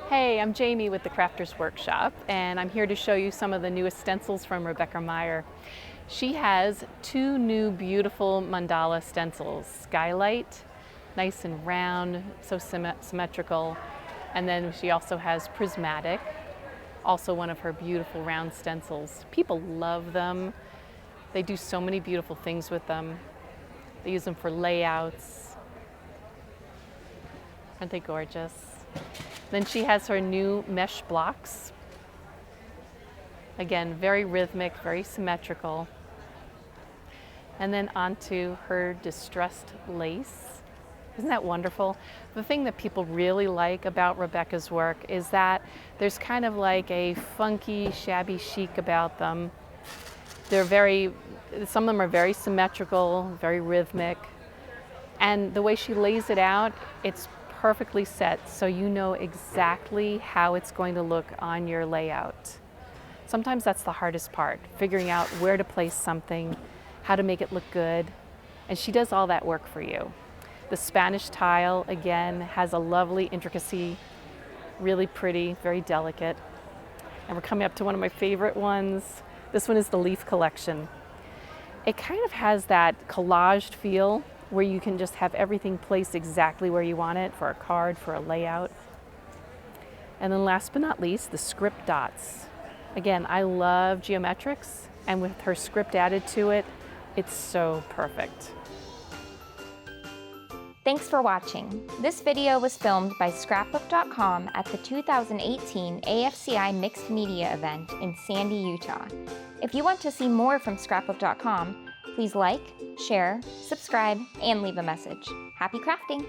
Hey, I'm Jamie with the Crafters Workshop, and I'm here to show you some of the newest stencils from Rebekah Meier. She has two new beautiful mandala stencils, Skylight, nice and round, so symmetrical, and then she also has Prismatic, also one of her beautiful round stencils. People love them. They do so many beautiful things with them. They use them for layouts. Aren't they gorgeous? Then she has her new mesh blocks. Again, very rhythmic, very symmetrical. And then onto her distressed lace. Isn't that wonderful? The thing that people really like about Rebekah's work is that there's kind of like a funky, shabby chic about them. Some of them are very symmetrical, very rhythmic. And the way she lays it out, it's perfectly set, so you know exactly how it's going to look on your layout. Sometimes that's the hardest part, figuring out where to place something, how to make it look good, and she does all that work for you. The Spanish tile, again, has a lovely intricacy, really pretty, very delicate. And we're coming up to one of my favorite ones. This one is the Leaf Collection. It kind of has that collaged feel, where you can just have everything placed exactly where you want it for a card, for a layout. And then last but not least, the script dots. Again, I love geometrics, and with her script added to it, it's so perfect. Thanks for watching. This video was filmed by Scrapbook.com at the 2018 AFCI Mixed Media event in Sandy, Utah. If you want to see more from Scrapbook.com, please like, share, subscribe, and leave a message. Happy crafting!